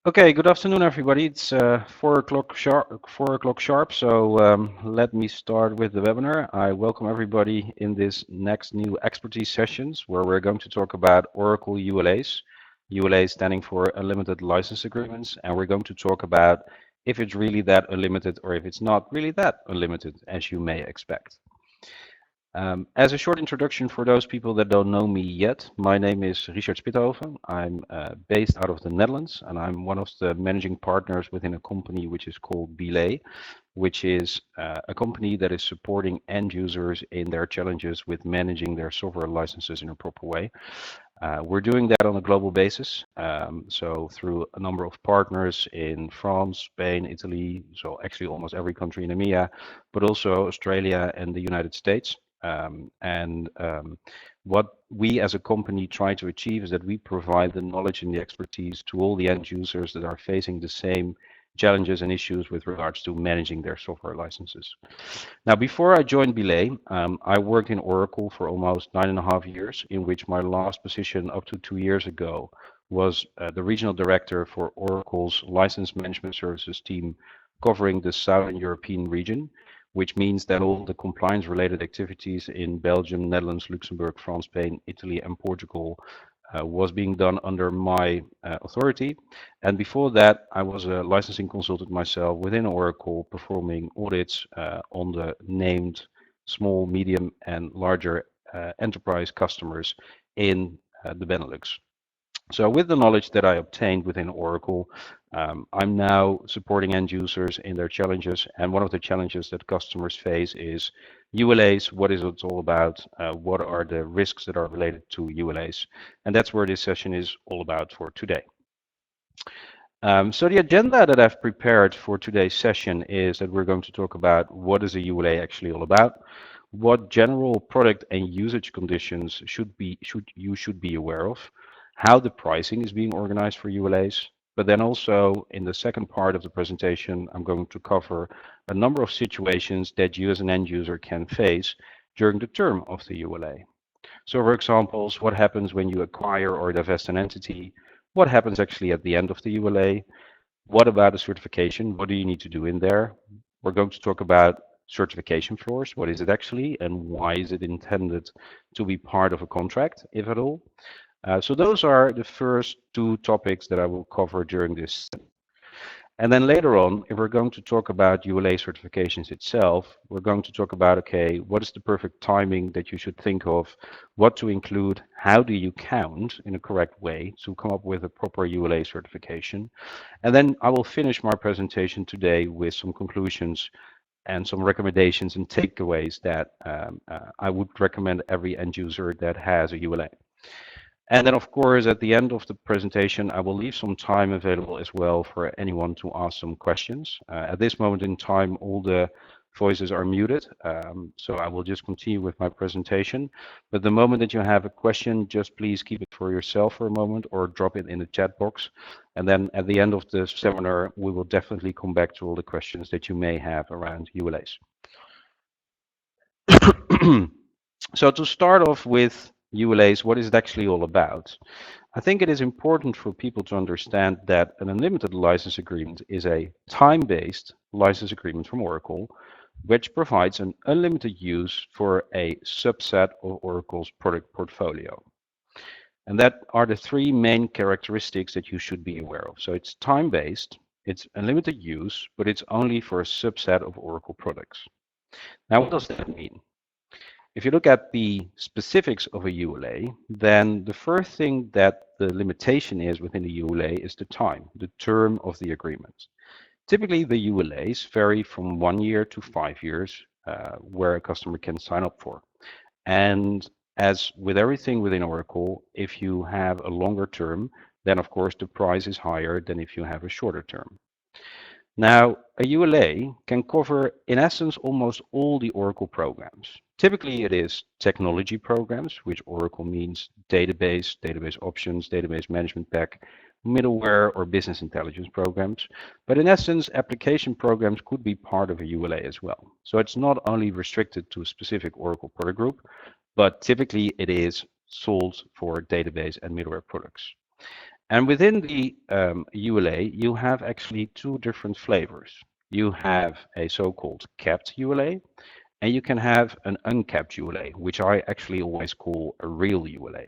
Okay, good afternoon, everybody. It's 4 o'clock sharp. 4 o'clock sharp. So let me start with the webinar. I welcome everybody in this next new expertise sessions, where we're going to talk about Oracle ULAs. ULA standing for Unlimited License Agreements, and we're going to talk about if it's really that unlimited or if it's not really that unlimited, as you may expect. As a short introduction for those people that don't know me yet, my name is Richard Spithoven. I'm based out of the Netherlands, and I'm one of the managing partners within a company which is called B.lay, which is a company that is supporting end users in their challenges with managing their software licenses in a proper way. We're doing that on a global basis, so through a number of partners in France, Spain, Italy, so actually almost every country in EMEA, but also Australia and the United States. What we as a company try to achieve is that we provide the knowledge and the expertise to all the end users that are facing the same challenges and issues with regards to managing their software licenses. Now, before I joined B.lay, I worked in Oracle for almost 9.5 years, in which my last position up to 2 years ago was the regional director for Oracle's license management services team covering the Southern European region, which means that all the compliance related activities in Belgium, Netherlands, Luxembourg, France, Spain, Italy, and Portugal was being done under my authority. And before that, I was a licensing consultant myself within Oracle, performing audits on the named small, medium, and larger enterprise customers in the Benelux. So with the knowledge that I obtained within Oracle, I'm now supporting end users in their challenges. And one of the challenges that customers face is ULAs. What is it all about? What are the risks that are related to ULAs? And that's where this session is all about for today. So the agenda that I've prepared for today's session is that we're going to talk about what is a ULA actually all about, what general product and usage conditions you should be aware of, how the pricing is being organized for ULAs, but then also in the second part of the presentation, I'm going to cover a number of situations that you as an end user can face during the term of the ULA. So for examples, what happens when you acquire or divest an entity? What happens actually at the end of the ULA? What about a certification? What do you need to do in there? We're going to talk about certification floors. What is it actually, and why is it intended to be part of a contract, if at all? So those are the first two topics that I will cover during this. And then later on, if we're going to talk about ULA certifications itself, we're going to talk about, okay, what is the perfect timing that you should think of, what to include, how do you count in a correct way to come up with a proper ULA certification. And then I will finish my presentation today with some conclusions and some recommendations and takeaways that I would recommend every end user that has a ULA. And then, of course, at the end of the presentation, I will leave some time available as well for anyone to ask some questions. At this moment in time, all the voices are muted, so I will just continue with my presentation. But the moment that you have a question, just please keep it for yourself for a moment or drop it in the chat box. And then at the end of the seminar, we will definitely come back to all the questions that you may have around ULAs. So to start off with ULAs, what is it actually all about? I think it is important for people to understand that an unlimited license agreement is a time-based license agreement from Oracle, which provides an unlimited use for a subset of Oracle's product portfolio. And that are the three main characteristics that you should be aware of. So it's time-based, it's unlimited use, but it's only for a subset of Oracle products. Now, what does that mean? If you look at the specifics of a ULA, then the first thing that the limitation is within the ULA is the time, the term of the agreement. Typically, the ULAs vary from 1 year to 5 years, where a customer can sign up for. And as with everything within Oracle, if you have a longer term, then of course the price is higher than if you have a shorter term. Now, a ULA can cover, in essence, almost all the Oracle programs. Typically, it is technology programs, which Oracle means database, database options, database management pack, middleware, or business intelligence programs. But in essence, application programs could be part of a ULA as well. So it's not only restricted to a specific Oracle product group, but typically it is sold for database and middleware products. And within the ULA, you have actually two different flavors. You have a so-called capped ULA, and you can have an uncapped ULA, which I actually always call a real ULA.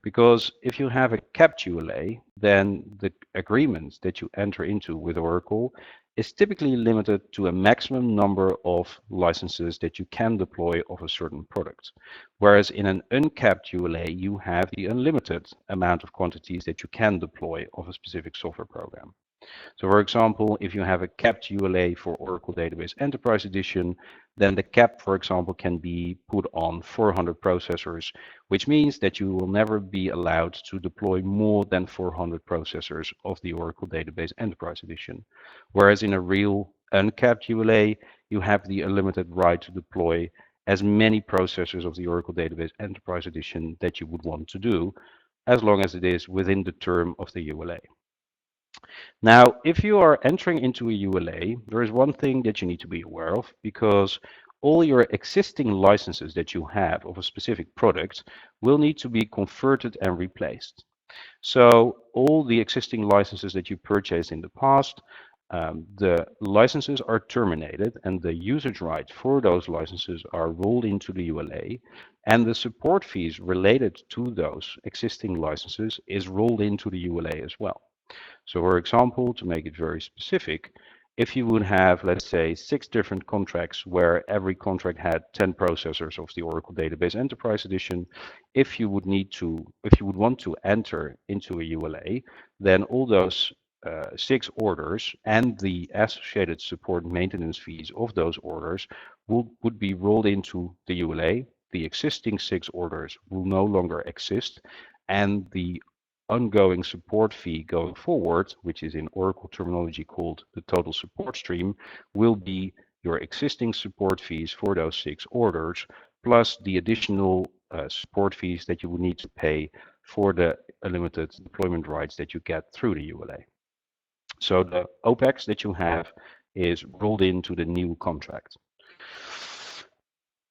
Because if you have a capped ULA, then the agreement that you enter into with Oracle is typically limited to a maximum number of licenses that you can deploy of a certain product. Whereas in an uncapped ULA, you have the unlimited amount of quantities that you can deploy of a specific software program. So for example, if you have a capped ULA for Oracle Database Enterprise Edition, then the cap, for example, can be put on 400 processors, which means that you will never be allowed to deploy more than 400 processors of the Oracle Database Enterprise Edition. Whereas in a real uncapped ULA, you have the unlimited right to deploy as many processors of the Oracle Database Enterprise Edition that you would want to do, as long as it is within the term of the ULA. Now, if you are entering into a ULA, there is one thing that you need to be aware of, because all your existing licenses that you have of a specific product will need to be converted and replaced. So all the existing licenses that you purchased in the past, the licenses are terminated and the usage rights for those licenses are rolled into the ULA, and the support fees related to those existing licenses is rolled into the ULA as well. So for example, to make it very specific, if you would have, let's say, 6 different contracts where every contract had 10 processors of the Oracle Database Enterprise Edition, if you would want to enter into a ULA, then all those 6 orders and the associated support maintenance fees of those orders would be rolled into the ULA. The existing 6 orders will no longer exist, and the ongoing support fee going forward, which is in Oracle terminology called the total support stream, will be your existing support fees for those 6 orders, plus the additional support fees that you will need to pay for the unlimited deployment rights that you get through the ULA. So the OPEX that you have is rolled into the new contract.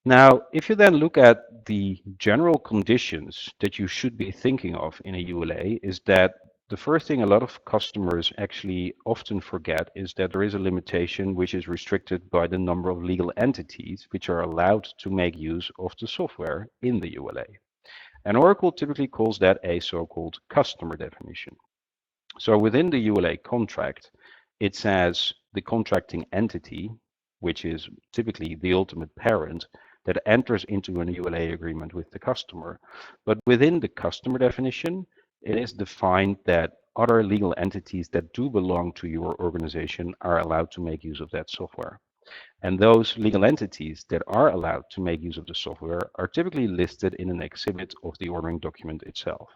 Now, if you then look at the general conditions that you should be thinking of in a ULA, is that the first thing a lot of customers actually often forget is that there is a limitation which is restricted by the number of legal entities which are allowed to make use of the software in the ULA. And Oracle typically calls that a so-called customer definition. So within the ULA contract, it says the contracting entity, which is typically the ultimate parent, that enters into an ULA agreement with the customer. But within the customer definition, it is defined that other legal entities that do belong to your organization are allowed to make use of that software. And those legal entities that are allowed to make use of the software are typically listed in an exhibit of the ordering document itself.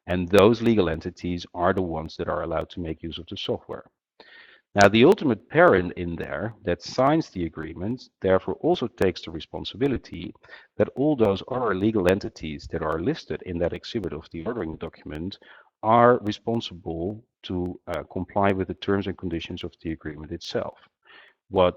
And those legal entities are the ones that are allowed to make use of the software. Now, the ultimate parent in there that signs the agreement therefore also takes the responsibility that all those other legal entities that are listed in that exhibit of the ordering document are responsible to comply with the terms and conditions of the agreement itself. What,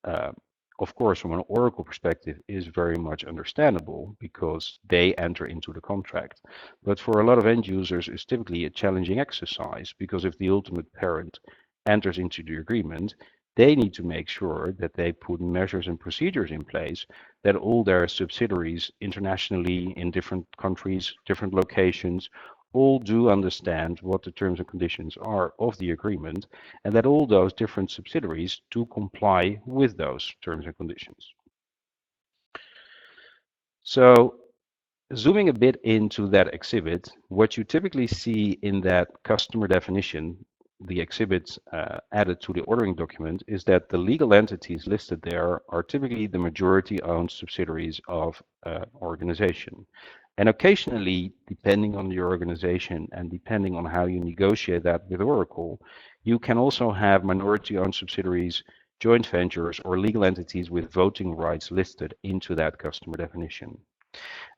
of course, from an Oracle perspective is very much understandable because they enter into the contract. But for a lot of end users, it's typically a challenging exercise, because if the ultimate parent enters into the agreement, they need to make sure that they put measures and procedures in place that all their subsidiaries internationally in different countries, different locations, all do understand what the terms and conditions are of the agreement, and that all those different subsidiaries do comply with those terms and conditions. So zooming a bit into that exhibit, what you typically see in that customer definition, the exhibits added to the ordering document, is that the legal entities listed there are typically the majority-owned subsidiaries of an organization. And occasionally, depending on your organization and depending on how you negotiate that with Oracle, you can also have minority-owned subsidiaries, joint ventures, or legal entities with voting rights listed into that customer definition.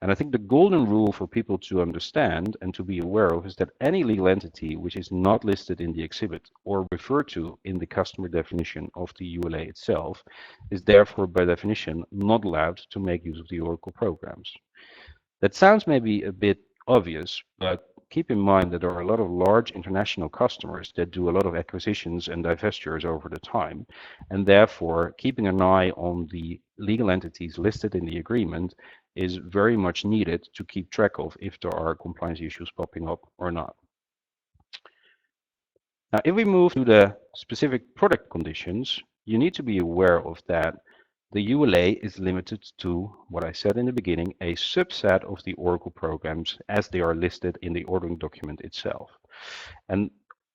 And I think the golden rule for people to understand and to be aware of is that any legal entity which is not listed in the exhibit or referred to in the customer definition of the ULA itself is therefore by definition not allowed to make use of the Oracle programs. That sounds maybe a bit obvious, but keep in mind that there are a lot of large international customers that do a lot of acquisitions and divestitures over the time, and therefore keeping an eye on the legal entities listed in the agreement is very much needed to keep track of if there are compliance issues popping up or not. Now, if we move to the specific product conditions, you need to be aware of that the ULA is limited to what I said in the beginning, a subset of the Oracle programs as they are listed in the ordering document itself. And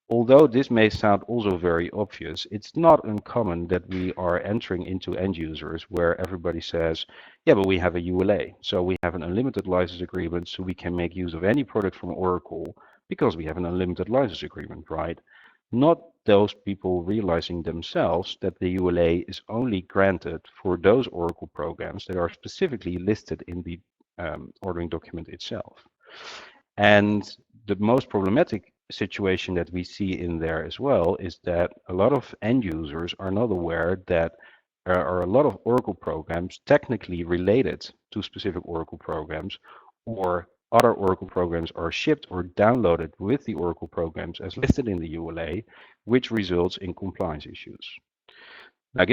although this may sound also very obvious, it's not uncommon that we are entering into end users where everybody says, yeah, but we have a ULA. So we have an unlimited license agreement, so we can make use of any product from Oracle because we have an unlimited license agreement, right? Not those people realizing themselves that the ULA is only granted for those Oracle programs that are specifically listed in the ordering document itself. And the most problematic situation that we see in there as well is that a lot of end users are not aware that there are a lot of Oracle programs technically related to specific Oracle programs, or other Oracle programs are shipped or downloaded with the Oracle programs as listed in the ULA, which results in compliance issues. Now,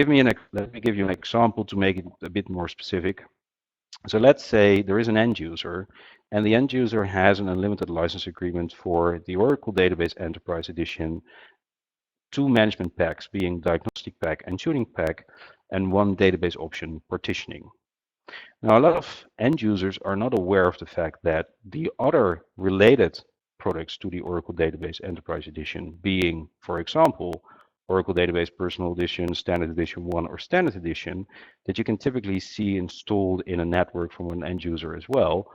let me give you an example to make it a bit more specific. So let's say there is an end user, and the end user has an unlimited license agreement for the Oracle Database Enterprise Edition, 2 management packs being Diagnostic Pack and Tuning Pack, and 1 database option, Partitioning. Now, a lot of end users are not aware of the fact that the other related products to the Oracle Database Enterprise Edition, being, for example, Oracle Database Personal Edition, Standard Edition 1, or Standard Edition, that you can typically see installed in a network from an end user as well,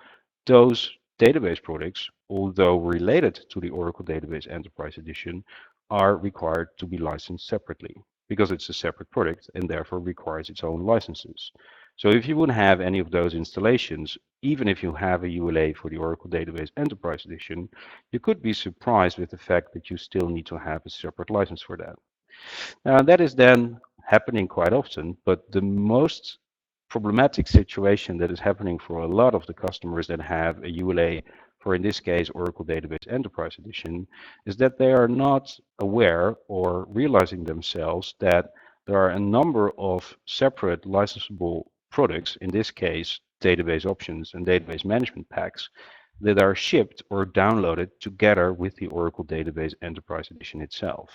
those database products, although related to the Oracle Database Enterprise Edition, are required to be licensed separately because it's a separate product and therefore requires its own licenses. So if you wouldn't have any of those installations, even if you have a ULA for the Oracle Database Enterprise Edition, you could be surprised with the fact that you still need to have a separate license for that. Now, that is then happening quite often, but the most problematic situation that is happening for a lot of the customers that have a ULA for, in this case, Oracle Database Enterprise Edition, is that they are not aware or realizing themselves that there are a number of separate licensable products, in this case, database options and database management packs, that are shipped or downloaded together with the Oracle Database Enterprise Edition itself.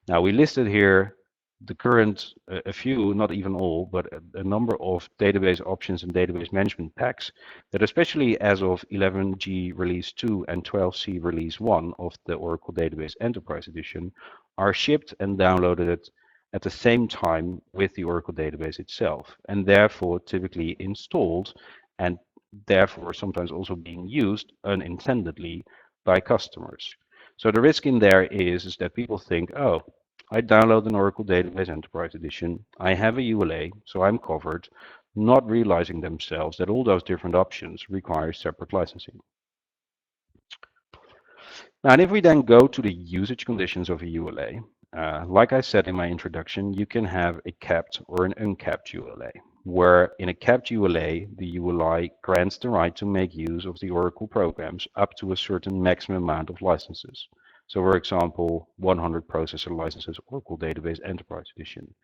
Now, we listed here the current, a few, not even all, but a number of database options and database management packs that, especially as of 11G Release 2 and 12C Release 1 of the Oracle Database Enterprise Edition, are shipped and downloaded at the same time with the Oracle database itself, and therefore typically installed and therefore sometimes also being used unintendedly by customers. So the risk in there is that people think, oh, I download an Oracle Database Enterprise Edition, I have a ULA, so I'm covered, not realizing themselves that all those different options require separate licensing. Now, and if we then go to the usage conditions of a ULA, like I said in my introduction, you can have a capped or an uncapped ULA, where in a capped ULA, the ULI grants the right to make use of the Oracle programs up to a certain maximum amount of licenses. So, for example, 100 processor licenses, Oracle Database Enterprise Edition.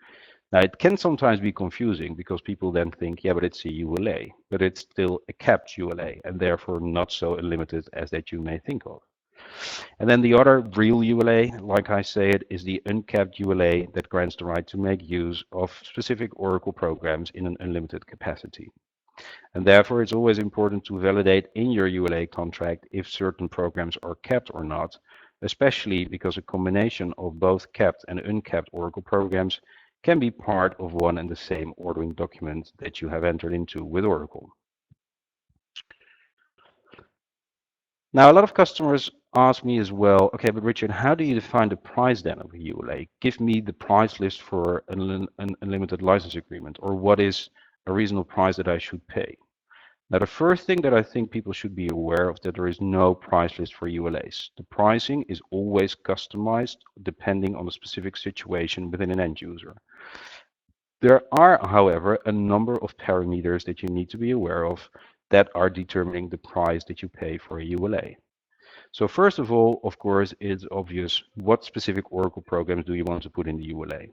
Now, it can sometimes be confusing because people then think, yeah, but it's a ULA, but it's still a capped ULA and therefore not so unlimited as that you may think of. And then the other real ULA, like I said, is the uncapped ULA that grants the right to make use of specific Oracle programs in an unlimited capacity. And therefore, it's always important to validate in your ULA contract if certain programs are capped or not, especially because a combination of both capped and uncapped Oracle programs can be part of one and the same ordering document that you have entered into with Oracle. Now, a lot of customers ask me as well, okay, but Richard, how do you define the price then of a ULA? Give me the price list for an unlimited license agreement, or what is a reasonable price that I should pay? Now, the first thing that I think people should be aware of, that there is no price list for ULAs. The pricing is always customized depending on the specific situation within an end user. There are, however, a number of parameters that you need to be aware of that are determining the price that you pay for a ULA. So first of all, of course, it's obvious what specific Oracle programs do you want to put in the ULA.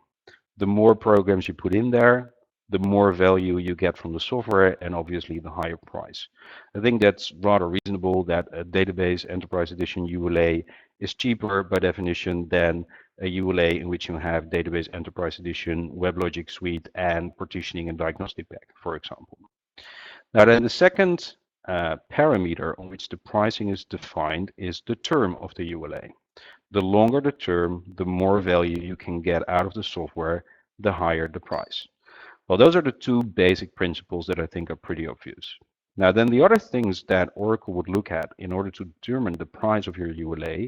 The more programs you put in there, the more value you get from the software and obviously the higher price. I think that's rather reasonable that a database enterprise edition ULA is cheaper by definition than a ULA in which you have database enterprise edition, WebLogic suite, and partitioning and diagnostic pack, for example. Now then the second parameter on which the pricing is defined is the term of the ULA. The longer the term, the more value you can get out of the software, the higher the price. Well, those are the two basic principles that I think are pretty obvious. Now, then the other things that Oracle would look at in order to determine the price of your ULA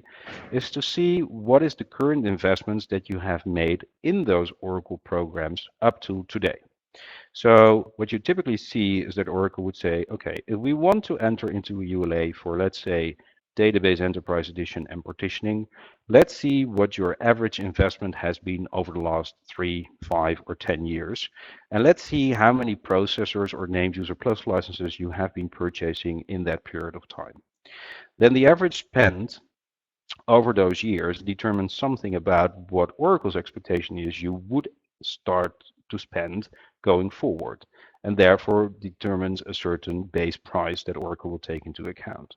is to see what is the current investments that you have made in those Oracle programs up to today. So what you typically see is that Oracle would say, okay, if we want to enter into a ULA for, let's say, Database Enterprise Edition and Partitioning, let's see what your average investment has been over the last 3, 5, or 10 years. And let's see how many processors or named user plus licenses you have been purchasing in that period of time. Then the average spend over those years determines something about what Oracle's expectation is you would start to spend going forward, and therefore determines a certain base price that Oracle will take into account.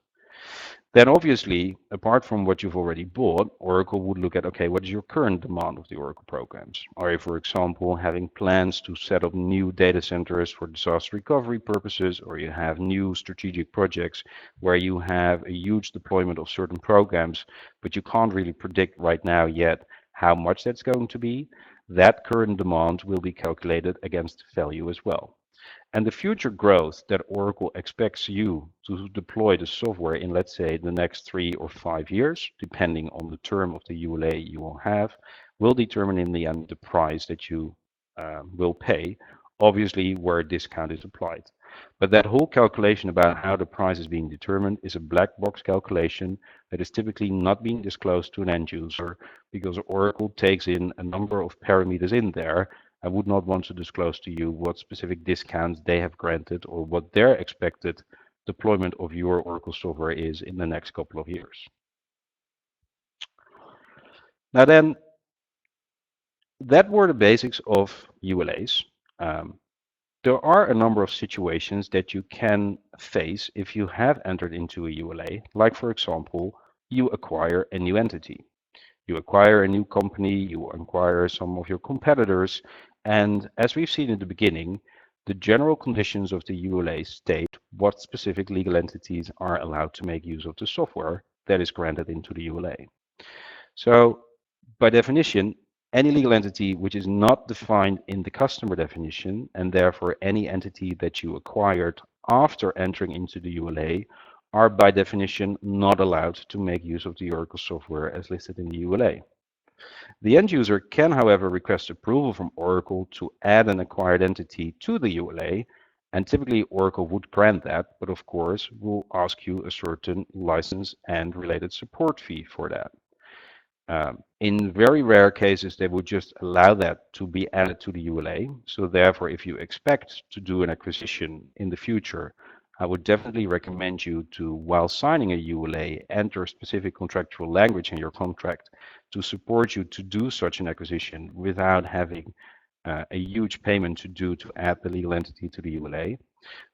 Then obviously, apart from what you've already bought, Oracle would look at, okay, what is your current demand of the Oracle programs? Are you, for example, having plans to set up new data centers for disaster recovery purposes, or you have new strategic projects where you have a huge deployment of certain programs, but you can't really predict right now yet how much that's going to be? That current demand will be calculated against value as well. And the future growth that Oracle expects you to deploy the software in, let's say, the next 3 or 5 years, depending on the term of the ULA you will have, will determine in the end the price that you will pay, obviously where a discount is applied. But that whole calculation about how the price is being determined is a black box calculation that is typically not being disclosed to an end user because Oracle takes in a number of parameters in there. I would not want to disclose to you what specific discounts they have granted or what their expected deployment of your Oracle software is in the next couple of years. Now then, that were the basics of ULAs. There are a number of situations that you can face if you have entered into a ULA, like for example, you acquire a new entity. You acquire a new company, you acquire some of your competitors, and as we've seen in the beginning, the general conditions of the ULA state what specific legal entities are allowed to make use of the software that is granted into the ULA. So by definition, any legal entity which is not defined in the customer definition, and therefore any entity that you acquired after entering into the ULA, are by definition not allowed to make use of the Oracle software as listed in the ULA. The end user can, however, request approval from Oracle to add an acquired entity to the ULA, and typically Oracle would grant that, but of course will ask you a certain license and related support fee for that. In very rare cases, they would just allow that to be added to the ULA. So therefore, if you expect to do an acquisition in the future, I would definitely recommend you to, while signing a ULA, enter specific contractual language in your contract to support you to do such an acquisition without having a huge payment to do to add the legal entity to the ULA.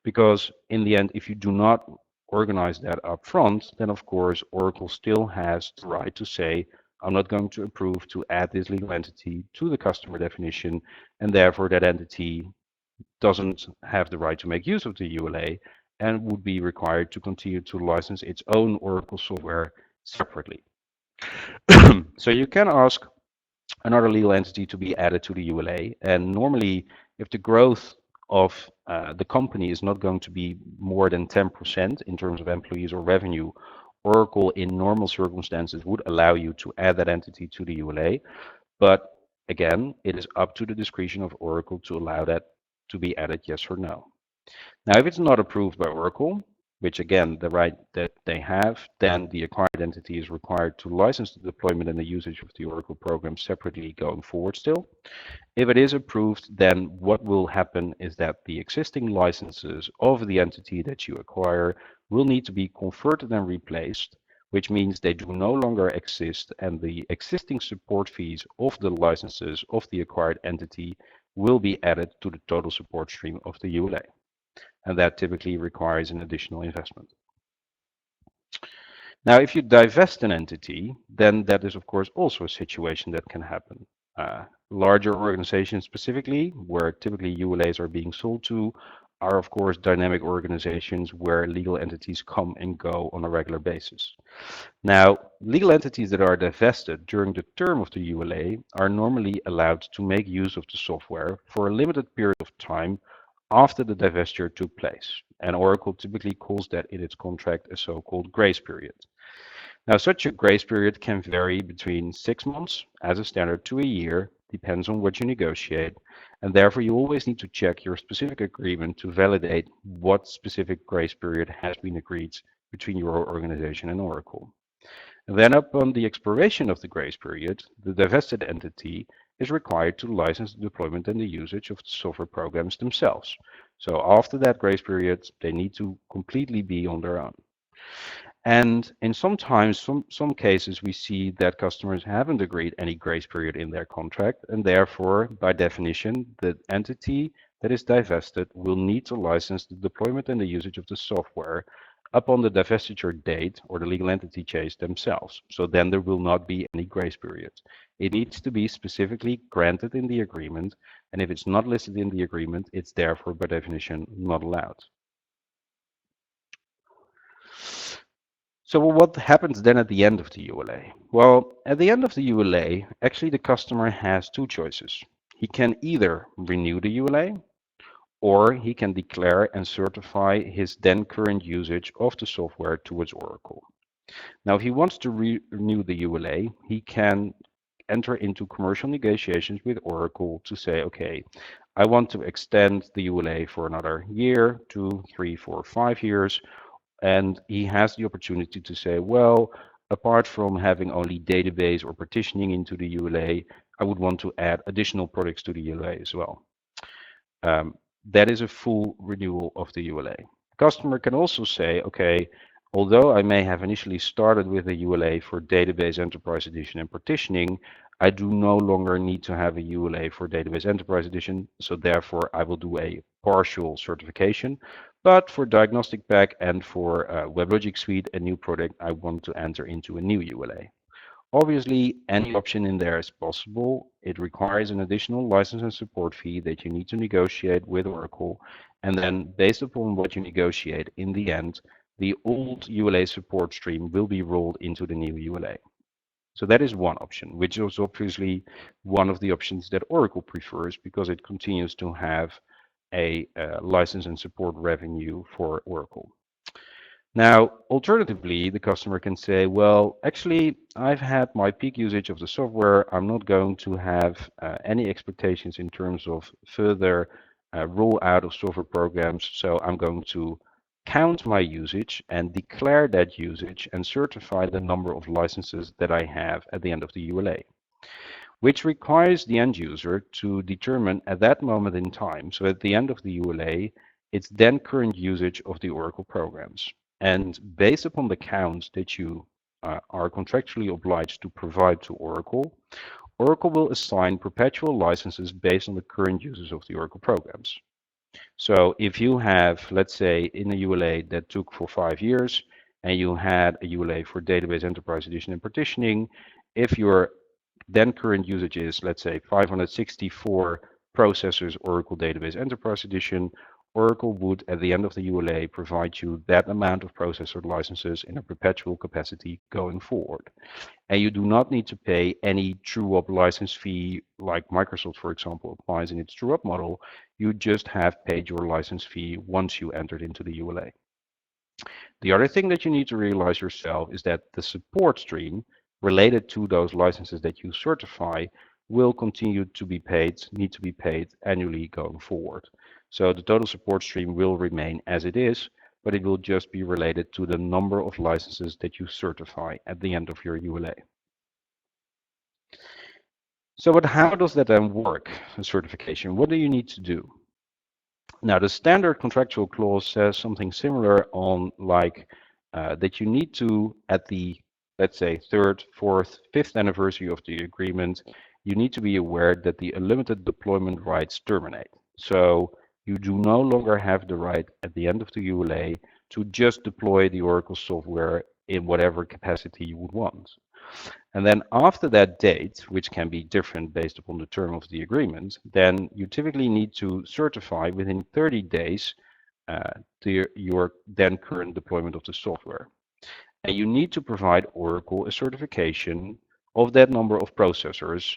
Because in the end, if you do not organize that up front, then of course Oracle still has the right to say, I'm not going to approve to add this legal entity to the customer definition, and therefore that entity doesn't have the right to make use of the ULA and would be required to continue to license its own Oracle software separately. So you can ask another legal entity to be added to the ULA, and normally if the growth of the company is not going to be more than 10% in terms of employees or revenue, Oracle in normal circumstances would allow you to add that entity to the ULA, but again, it is up to the discretion of Oracle to allow that to be added, yes or no. Now, if it's not approved by Oracle, which again, the right that they have, then the acquired entity is required to license the deployment and the usage of the Oracle program separately going forward still. If it is approved, then what will happen is that the existing licenses of the entity that you acquire will need to be converted and replaced which means they do no longer exist, and the existing support fees of the licenses of the acquired entity will be added to the total support stream of the ULA. And that typically requires an additional investment. Now, if you divest an entity, then that is, of course, also a situation that can happen. Larger organizations specifically, where typically ULAs are being sold to, are, of course, dynamic organizations where legal entities come and go on a regular basis. Now, legal entities that are divested during the term of the ULA are normally allowed to make use of the software for a limited period of time after the divestiture took place. And Oracle typically calls that in its contract a so-called grace period. Now, such a grace period can vary between 6 months as a standard to a year, depends on what you negotiate, and therefore you always need to check your specific agreement to validate what specific grace period has been agreed between your organization and Oracle. And then upon the expiration of the grace period, the divested entity is required to license the deployment and the usage of the software programs themselves. So after that grace period, they need to completely be on their own. And in some cases, we see that customers haven't agreed any grace period in their contract, and therefore, by definition, the entity that is divested will need to license the deployment and the usage of the software upon the divestiture date or the legal entity change themselves. So then there will not be any grace period. It needs to be specifically granted in the agreement, and if it's not listed in the agreement, it's therefore, by definition, not allowed. So what happens then at the end of the ULA? Well, at the end of the ULA, actually the customer has two choices. He can either renew the ULA, or he can declare and certify his then current usage of the software towards Oracle. Now, if he wants to renew the ULA, he can enter into commercial negotiations with Oracle to say, okay, I want to extend the ULA for another year, 2, 3, 4, 5 years. And he has the opportunity to say, well, apart from having only database or partitioning into the ULA, I would want to add additional products to the ULA as well. That is a full renewal of the ULA. The customer can also say, okay, although I may have initially started with a ULA for Database Enterprise Edition and Partitioning, I do no longer need to have a ULA for Database Enterprise Edition, so therefore I will do a partial certification. But for Diagnostic Pack and for WebLogic Suite, a new product, I want to enter into a new ULA. Obviously, any option in there is possible. It requires an additional license and support fee that you need to negotiate with Oracle. And then based upon what you negotiate, in the end, the old ULA support stream will be rolled into the new ULA. So that is one option, which is obviously one of the options that Oracle prefers because it continues to have a license and support revenue for Oracle. Now, alternatively, the customer can say, well, actually, I've had my peak usage of the software. I'm not going to have any expectations in terms of further rollout of software programs. So I'm going to count my usage and declare that usage and certify the number of licenses that I have at the end of the ULA, which requires the end user to determine at that moment in time, so at the end of the ULA, its then current usage of the Oracle programs. And based upon the counts that you are contractually obliged to provide to Oracle, Oracle will assign perpetual licenses based on the current uses of the Oracle programs. So if you have, let's say, in a ULA that took for 5 years, and you had a ULA for Database Enterprise Edition and Partitioning, if your then current usage is, let's say, 564 processors Oracle Database Enterprise Edition, Oracle would, at the end of the ULA, provide you that amount of processor licenses in a perpetual capacity going forward. And you do not need to pay any true-up license fee like Microsoft, for example, applies in its true-up model. You just have paid your license fee once you entered into the ULA. The other thing that you need to realize yourself is that the support stream related to those licenses that you certify will continue to be paid, need to be paid annually going forward. So the total support stream will remain as it is, but it will just be related to the number of licenses that you certify at the end of your ULA. So but how does that then work, a certification? What do you need to do? Now, the standard contractual clause says something similar on like that you need to, at the let's say, third, fourth, fifth anniversary of the agreement, you need to be aware that the unlimited deployment rights terminate. So you do no longer have the right at the end of the ULA to just deploy the Oracle software in whatever capacity you would want. And then after that date, which can be different based upon the term of the agreement, then you typically need to certify within 30 days your then current deployment of the software. And you need to provide Oracle a certification of that number of processors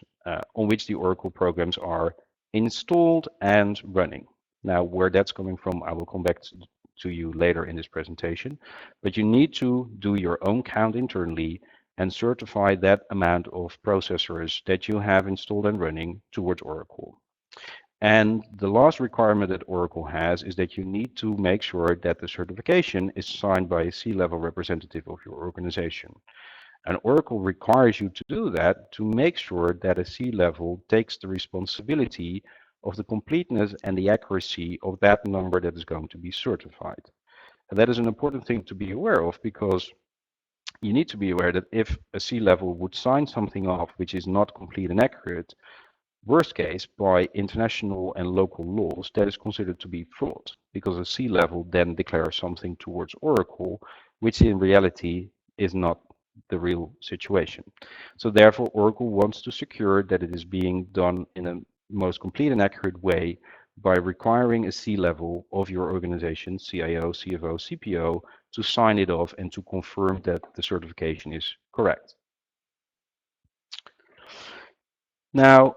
on which the Oracle programs are installed and running. Now, where that's coming from, I will come back to you later in this presentation. But you need to do your own count internally and certify that amount of processors that you have installed and running towards Oracle. And the last requirement that Oracle has is that you need to make sure that the certification is signed by a C-level representative of your organization. And Oracle requires you to do that to make sure that a C-level takes the responsibility of the completeness and the accuracy of that number that is going to be certified. And that is an important thing to be aware of, because you need to be aware that if a C-level would sign something off which is not complete and accurate, worst case, by international and local laws, that is considered to be fraud, because a C-level then declares something towards Oracle, which in reality is not the real situation. So therefore, Oracle wants to secure that it is being done in a most complete and accurate way by requiring a C-level of your organization, CIO, CFO, CPO, to sign it off and to confirm that the certification is correct. Now,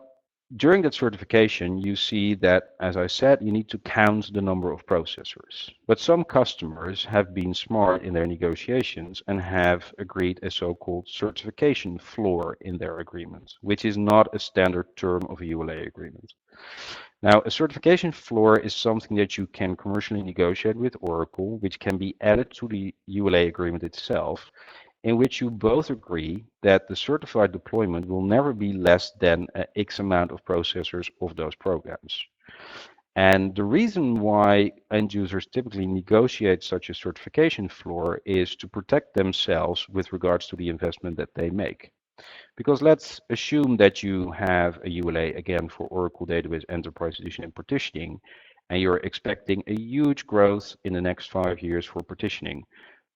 during that certification, you see that, as I said, you need to count the number of processors. But some customers have been smart in their negotiations and have agreed a so-called certification floor in their agreement, which is not a standard term of a ULA agreement. Now, a certification floor is something that you can commercially negotiate with Oracle, which can be added to the ULA agreement itself, in which you both agree that the certified deployment will never be less than X amount of processors of those programs. And the reason why end users typically negotiate such a certification floor is to protect themselves with regards to the investment that they make. Because let's assume that you have a ULA, again, for Oracle Database Enterprise Edition and Partitioning, and you're expecting a huge growth in the next 5 years for partitioning.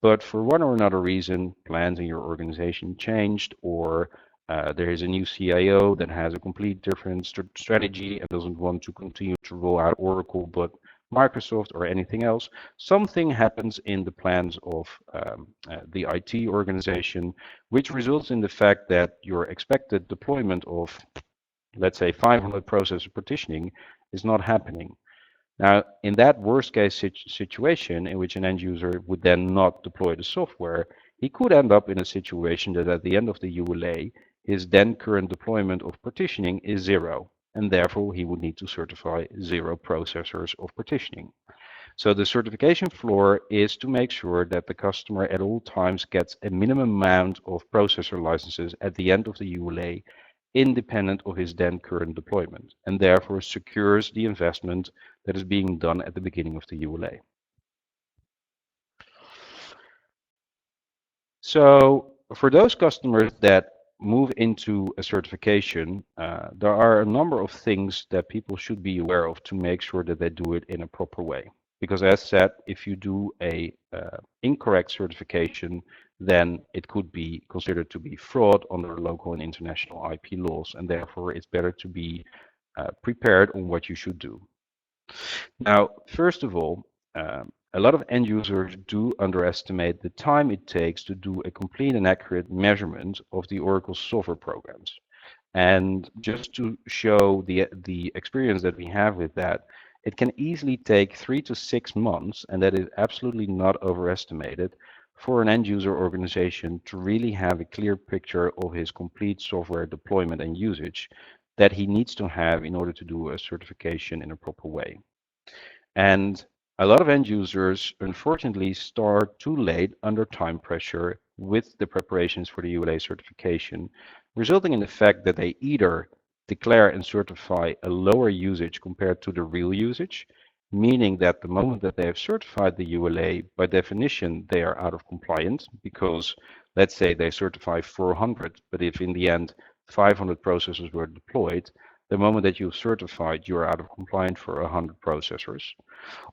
But for one or another reason, plans in your organization changed, or there is a new CIO that has a complete different strategy and doesn't want to continue to roll out Oracle, but Microsoft or anything else. Something happens in the plans of the IT organization, which results in the fact that your expected deployment of, let's say, 500 processor partitioning is not happening. Now, in that worst case situation in which an end user would then not deploy the software, he could end up in a situation that at the end of the ULA, his then current deployment of partitioning is 0, and therefore he would need to certify 0 processors of partitioning. So the certification floor is to make sure that the customer at all times gets a minimum amount of processor licenses at the end of the ULA, independent of his then current deployment, and therefore secures the investment that is being done at the beginning of the ULA. So for those customers that move into a certification, there are a number of things that people should be aware of to make sure that they do it in a proper way. Because as said, if you do a incorrect certification, then it could be considered to be fraud under local and international IP laws, and therefore it's better to be prepared on what you should do. Now, first of all, a lot of end users do underestimate the time it takes to do a complete and accurate measurement of the Oracle software programs. And just to show the experience that we have with that, it can easily take 3 to 6 months, and that is absolutely not overestimated, for an end user organization to really have a clear picture of his complete software deployment and usage that he needs to have in order to do a certification in a proper way. And a lot of end users, unfortunately, start too late under time pressure with the preparations for the ULA certification, resulting in the fact that they either declare and certify a lower usage compared to the real usage, meaning that the moment that they have certified the ULA, by definition, they are out of compliance, because let's say they certify 400, but if in the end 500 processors were deployed, the moment that you've certified, you're out of compliance for 100 processors.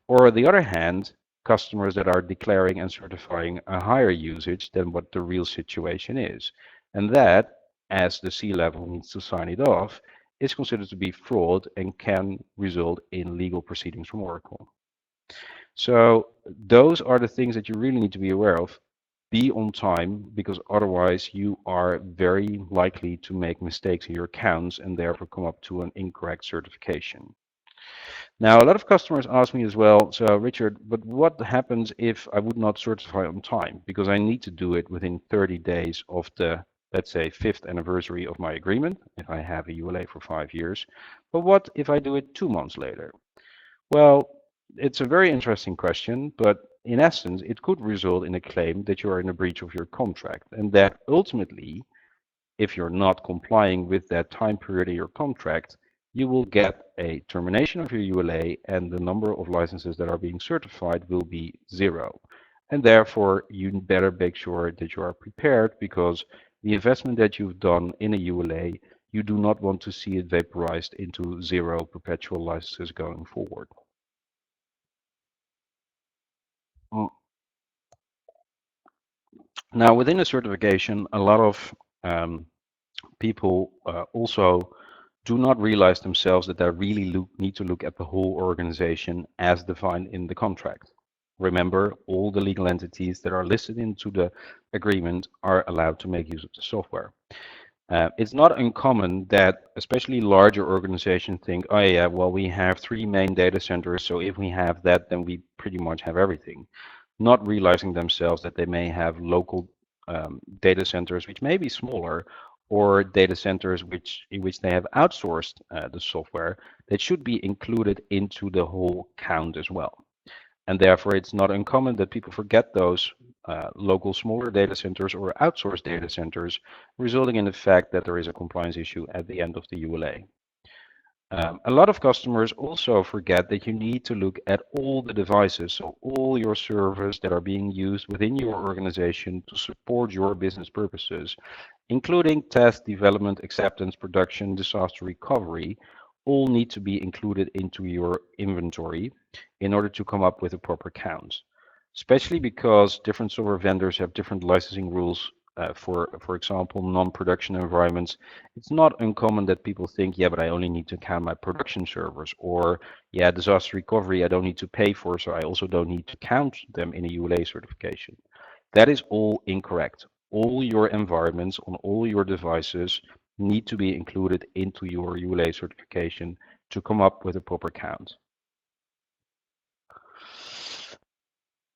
Or on the other hand, customers that are declaring and certifying a higher usage than what the real situation is. And that, as the C-level needs to sign it off, is considered to be fraud and can result in legal proceedings from Oracle. So those are the things that you really need to be aware of. Be on time, because otherwise you are very likely to make mistakes in your accounts and therefore come up to an incorrect certification. Now, a lot of customers ask me as well, so Richard, but what happens if I would not certify on time? Because I need to do it within 30 days of the, let's say, 5th anniversary of my agreement, if I have a ULA for 5 years. But what if I do it 2 months later? Well, it's a very interesting question, but in essence, it could result in a claim that you are in a breach of your contract, and that ultimately, if you're not complying with that time period in your contract, you will get a termination of your ULA, and the number of licenses that are being certified will be 0. And therefore, you better make sure that you are prepared, because the investment that you've done in a ULA, you do not want to see it vaporized into 0 perpetual licenses going forward. Now, within a certification, a lot of people also do not realize themselves that they really need to look at the whole organization as defined in the contract. Remember, all the legal entities that are listed into the agreement are allowed to make use of the software. It's not uncommon that especially larger organizations think, oh yeah, well, we have 3 main data centers, so if we have that, then we pretty much have everything. Not realizing themselves that they may have local data centers which may be smaller, or data centers in which they have outsourced the software that should be included into the whole count as well. And therefore, it's not uncommon that people forget those local smaller data centers or outsourced data centers, resulting in the fact that there is a compliance issue at the end of the ULA. A lot of customers also forget that you need to look at all the devices, so all your servers that are being used within your organization to support your business purposes, including test, development, acceptance, production, disaster recovery, all need to be included into your inventory in order to come up with a proper count. Especially because different software vendors have different licensing rules for example, non-production environments. It's not uncommon that people think, yeah, but I only need to count my production servers, or yeah, disaster recovery I don't need to pay for, so I also don't need to count them in a ULA certification. That is all incorrect. All your environments on all your devices need to be included into your ULA certification to come up with a proper count.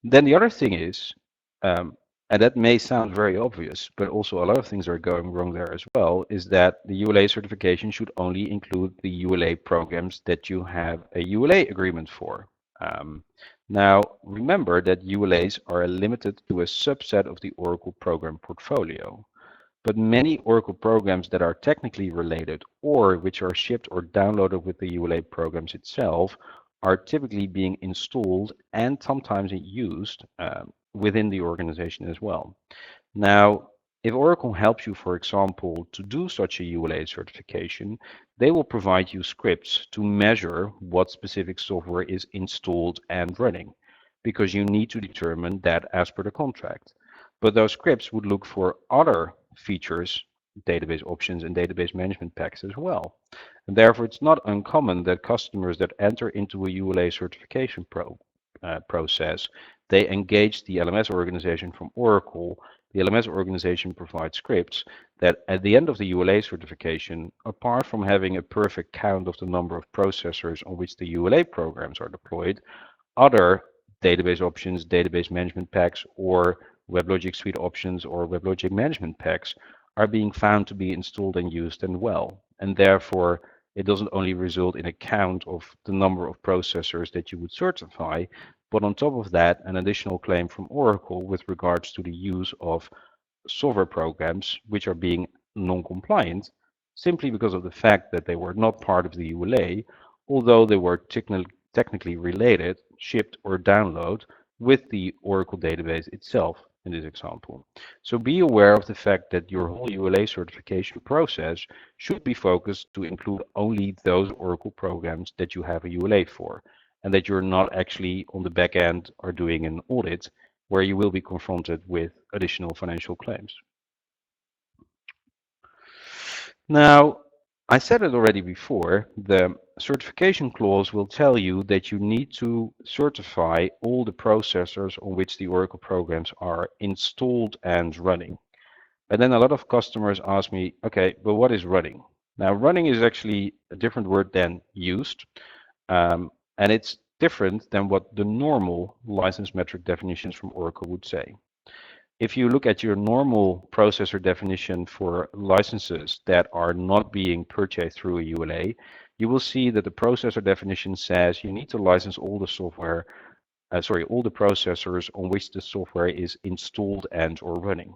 Then the other thing is, and that may sound very obvious, but also a lot of things are going wrong there as well, is that the ULA certification should only include the ULA programs that you have a ULA agreement for. Now, remember that ULAs are limited to a subset of the Oracle program portfolio. But many Oracle programs that are technically related, or which are shipped or downloaded with the ULA programs itself, are typically being installed and sometimes used within the organization as well. Now, if Oracle helps you, for example, to do such a ULA certification, they will provide you scripts to measure what specific software is installed and running, because you need to determine that as per the contract. But those scripts would look for other features, database options, and database management packs as well. And therefore, it's not uncommon that customers that enter into a ULA certification process, they engage the LMS organization from Oracle. The LMS organization provides scripts that at the end of the ULA certification, apart from having a perfect count of the number of processors on which the ULA programs are deployed, other database options, database management packs, or WebLogic Suite options or WebLogic management packs are being found to be installed and used and well. And therefore, it doesn't only result in a count of the number of processors that you would certify, but on top of that, an additional claim from Oracle with regards to the use of software programs which are being non-compliant simply because of the fact that they were not part of the ULA, although they were technically related, shipped or downloaded with the Oracle database itself in this example. So be aware of the fact that your whole ULA certification process should be focused to include only those Oracle programs that you have a ULA for, and that you're not actually on the back end are doing an audit where you will be confronted with additional financial claims. Now, I said it already before, the certification clause will tell you that you need to certify all the processors on which the Oracle programs are installed and running. And then a lot of customers ask me, okay, but what is running? Now, running is actually a different word than used, and it's different than what the normal license metric definitions from Oracle would say. If you look at your normal processor definition for licenses that are not being purchased through a ULA, you will see that the processor definition says you need to license all the software, all the processors on which the software is installed and or running.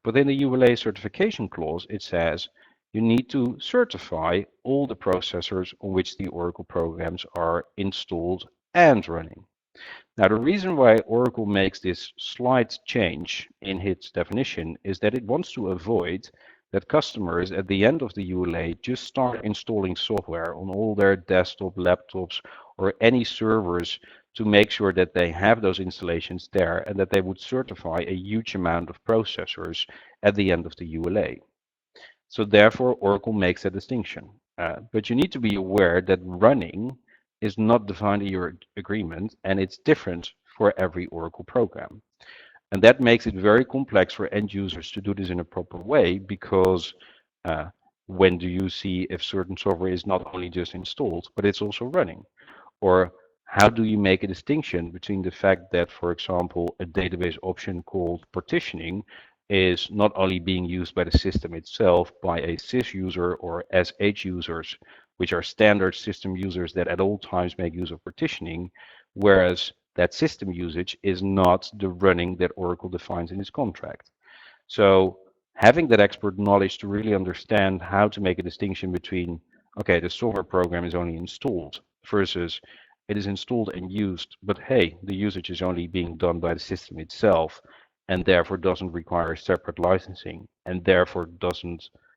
But in the ULA certification clause, it says you need to certify all the processors on which the Oracle programs are installed and running. Now, the reason why Oracle makes this slight change in its definition is that it wants to avoid that customers at the end of the ULA just start installing software on all their desktop, laptops, or any servers to make sure that they have those installations there and that they would certify a huge amount of processors at the end of the ULA. So therefore, Oracle makes a distinction. But you need to be aware that running is not defined in your agreement, and it's different for every Oracle program. And that makes it very complex for end users to do this in a proper way, because when do you see if certain software is not only just installed, but it's also running? Or how do you make a distinction between the fact that, for example, a database option called partitioning is not only being used by the system itself by a sys user or sh users, which are standard system users that at all times make use of partitioning, whereas that system usage is not the running that Oracle defines in its contract. So having that expert knowledge to really understand how to make a distinction between, okay, the software program is only installed versus it is installed and used, but hey, the usage is only being done by the system itself and therefore doesn't require separate licensing and therefore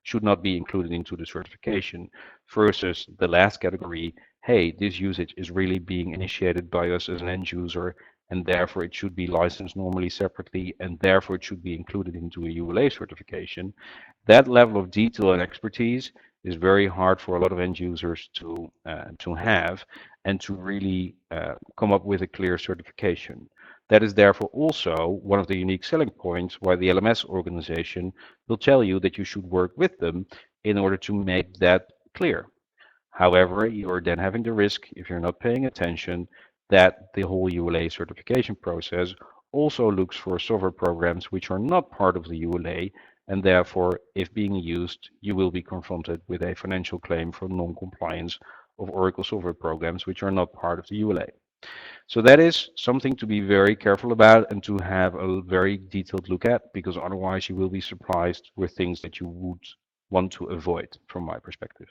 should not be included into the certification, versus the last category, hey, this usage is really being initiated by us as an end user and therefore it should be licensed normally separately and therefore it should be included into a ULA certification. That level of detail and expertise is very hard for a lot of end users to have and to really come up with a clear certification. That is therefore also one of the unique selling points why the LMS organization will tell you that you should work with them in order to make that clear. However, you're then having the risk, if you're not paying attention, that the whole ULA certification process also looks for software programs which are not part of the ULA, and therefore, if being used, you will be confronted with a financial claim for non-compliance of Oracle software programs which are not part of the ULA. So that is something to be very careful about and to have a very detailed look at, because otherwise you will be surprised with things that you would want to avoid from my perspective.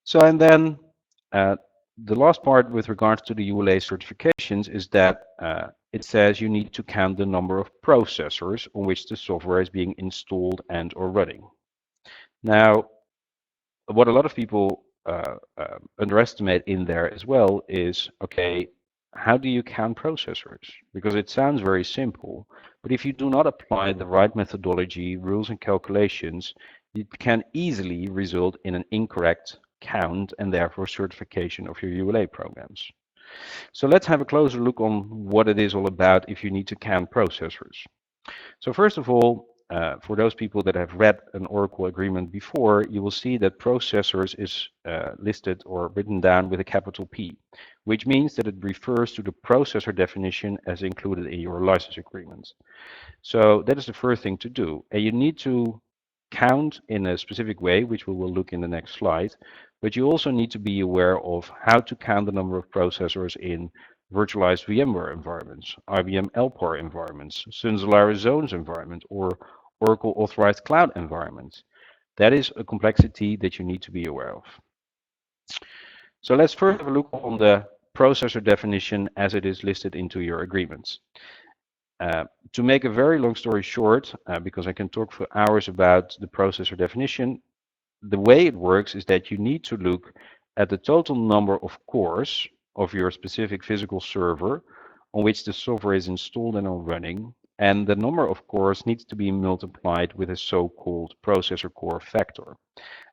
So, and then the last part with regards to the ULA certifications is that it says you need to count the number of processors on which the software is being installed and or running. Now, what a lot of people underestimate in there as well is, okay, how do you count processors? Because it sounds very simple, but if you do not apply the right methodology, rules, and calculations, it can easily result in an incorrect count and therefore certification of your ULA programs. So let's have a closer look on what it is all about if you need to count processors. So first of all, for those people that have read an Oracle agreement before, you will see that processors is listed or written down with a capital P, which means that it refers to the processor definition as included in your license agreement. So that is the first thing to do. And you need to count in a specific way, which we will look in the next slide, but you also need to be aware of how to count the number of processors in virtualized VMware environments, IBM LPAR environments, Sun Solaris Zones environment, or Oracle authorized cloud environments. That is a complexity that you need to be aware of. So let's first have a look on the processor definition as it is listed into your agreements. To make a very long story short, because I can talk for hours about the processor definition, the way it works is that you need to look at the total number of cores of your specific physical server on which the software is installed and running, and the number of cores needs to be multiplied with a so-called processor core factor.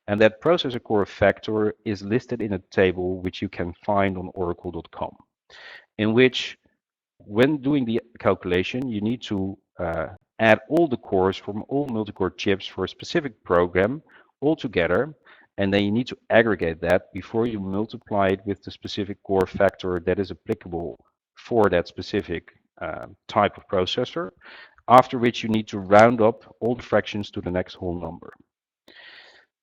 And that processor core factor is listed in a table which you can find on oracle.com, in which when doing the calculation, you need to add all the cores from all multi-core chips for a specific program all together, and then you need to aggregate that before you multiply it with the specific core factor that is applicable for that specific type of processor, after which you need to round up all the fractions to the next whole number.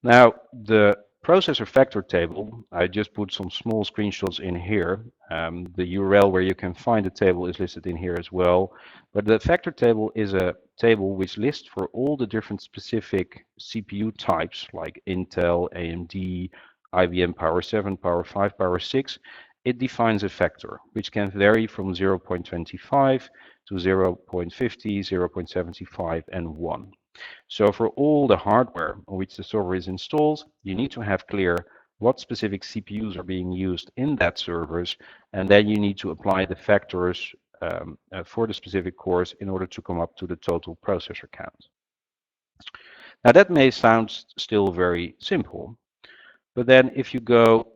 Now, the processor factor table, I just put some small screenshots in here. The URL where you can find the table is listed in here as well. But the factor table is a table which lists for all the different specific CPU types like Intel, AMD, IBM Power 7, Power 5, Power 6. It defines a factor which can vary from 0.25 to 0.50, 0.75, and 1. So for all the hardware on which the server is installed, you need to have clear what specific CPUs are being used in that servers, and then you need to apply the factors for the specific cores in order to come up to the total processor count. Now that may sound still very simple, but then if you go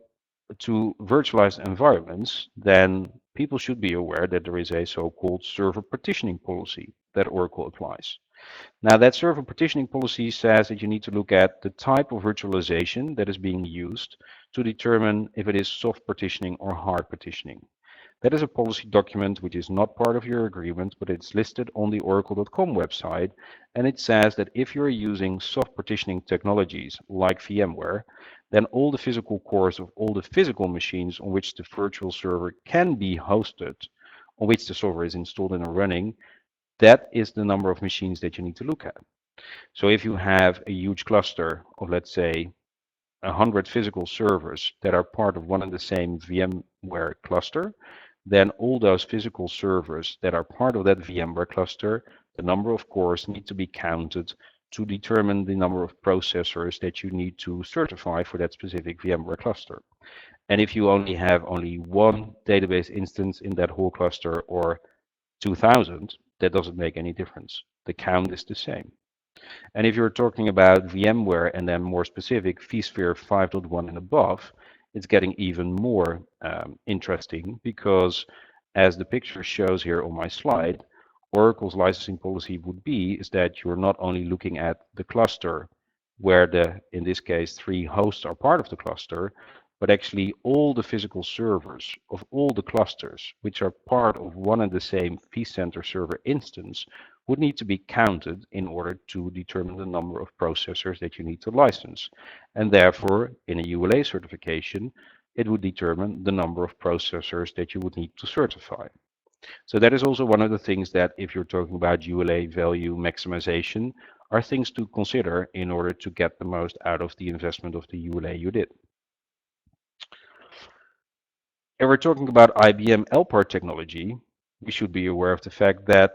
to virtualized environments, then people should be aware that there is a so-called server partitioning policy that Oracle applies. Now that server partitioning policy says that you need to look at the type of virtualization that is being used to determine if it is soft partitioning or hard partitioning. That is a policy document which is not part of your agreement, but it's listed on the oracle.com website, and it says that if you're using soft partitioning technologies like VMware, then all the physical cores of all the physical machines on which the virtual server can be hosted, on which the software is installed and running, that is the number of machines that you need to look at. So if you have a huge cluster of, let's say, 100 physical servers that are part of one and the same VMware cluster, then all those physical servers that are part of that VMware cluster, the number of cores need to be counted to determine the number of processors that you need to certify for that specific VMware cluster. And if you only have one database instance in that whole cluster, or 2000, that doesn't make any difference. The count is the same. And if you're talking about VMware and then more specific vSphere 5.1 and above, it's getting even more interesting, because as the picture shows here on my slide, Oracle's licensing policy would be is that you're not only looking at the cluster where in this case, 3 hosts are part of the cluster, but actually all the physical servers of all the clusters, which are part of one and the same vCenter server instance, would need to be counted in order to determine the number of processors that you need to license. And therefore, in a ULA certification, it would determine the number of processors that you would need to certify. So that is also one of the things that, if you're talking about ULA value maximization, are things to consider in order to get the most out of the investment of the ULA you did. If we're talking about IBM LPAR technology, we should be aware of the fact that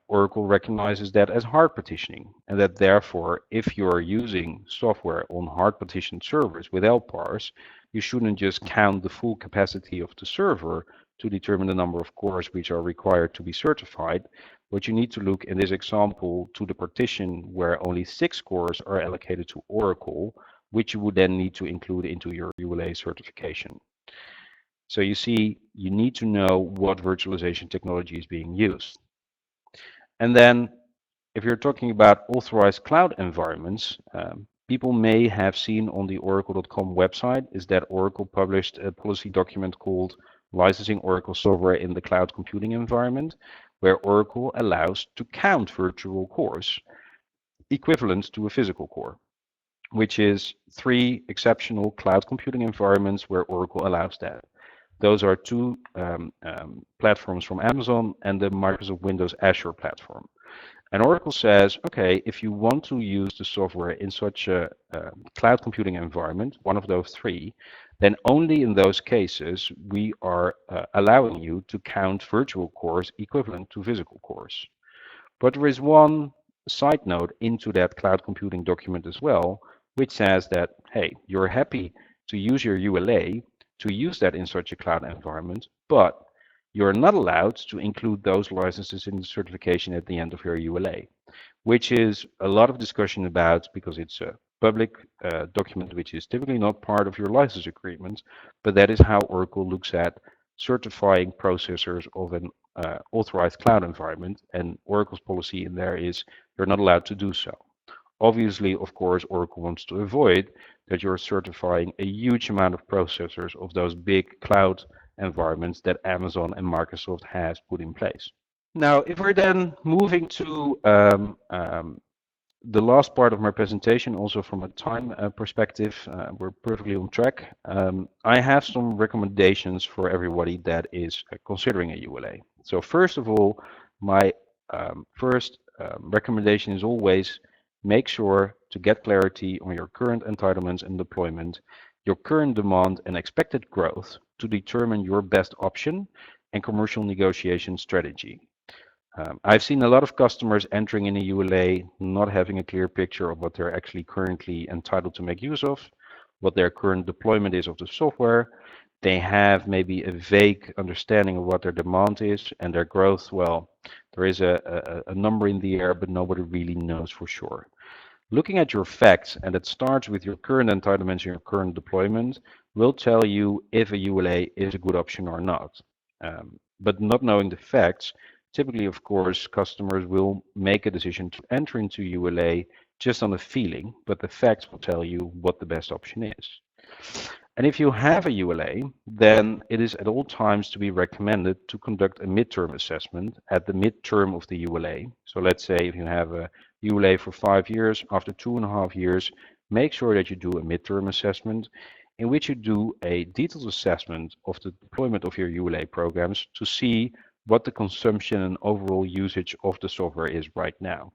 Oracle recognizes that as hard partitioning, and that therefore, if you're using software on hard partitioned servers with LPARs, you shouldn't just count the full capacity of the server to determine the number of cores which are required to be certified, but you need to look in this example to the partition where only 6 cores are allocated to Oracle, which you would then need to include into your ULA certification. So you see, you need to know what virtualization technology is being used. And then if you're talking about authorized cloud environments, people may have seen on the oracle.com website is that Oracle published a policy document called Licensing Oracle Software in the Cloud Computing Environment, where Oracle allows to count virtual cores equivalent to a physical core, which is 3 exceptional cloud computing environments where Oracle allows that. Those are 2 platforms from Amazon and the Microsoft Windows Azure platform. And Oracle says, okay, if you want to use the software in such a cloud computing environment, one of those 3, then only in those cases we are allowing you to count virtual cores equivalent to physical cores. But there is one side note into that cloud computing document as well, which says that, hey, you're happy to use your ULA, to use that in such a cloud environment, but you're not allowed to include those licenses in the certification at the end of your ULA, which is a lot of discussion about because it's a public document which is typically not part of your license agreement, but that is how Oracle looks at certifying processors of an authorized cloud environment, and Oracle's policy in there is you're not allowed to do so. Obviously, of course, Oracle wants to avoid that you're certifying a huge amount of processors of those big cloud environments that Amazon and Microsoft has put in place. Now, if we're then moving to the last part of my presentation, also from a time perspective, we're perfectly on track. I have some recommendations for everybody that is considering a ULA. So first of all, my first recommendation is always make sure to get clarity on your current entitlements and deployment, your current demand and expected growth to determine your best option and commercial negotiation strategy. I've seen a lot of customers entering in a ULA not having a clear picture of what they're actually currently entitled to make use of, what their current deployment is of the software. They have maybe a vague understanding of what their demand is and their growth. Well, there is a number in the air, but nobody really knows for sure. Looking at your facts, and it starts with your current entitlements and your current deployment, will tell you if a ULA is a good option or not. But not knowing the facts, typically, of course, customers will make a decision to enter into ULA just on a feeling, but the facts will tell you what the best option is. And if you have a ULA, then it is at all times to be recommended to conduct a midterm assessment at the midterm of the ULA. So let's say if you have a ULA for 5 years, after 2.5 years, make sure that you do a midterm assessment in which you do a detailed assessment of the deployment of your ULA programs to see what the consumption and overall usage of the software is right now.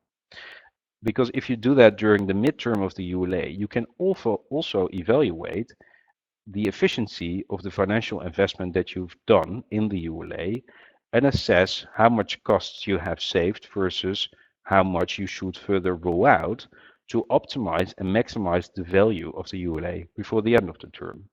Because if you do that during the midterm of the ULA, you can also evaluate the efficiency of the financial investment that you've done in the ULA and assess how much costs you have saved versus how much you should further roll out to optimize and maximize the value of the ULA before the end of the term.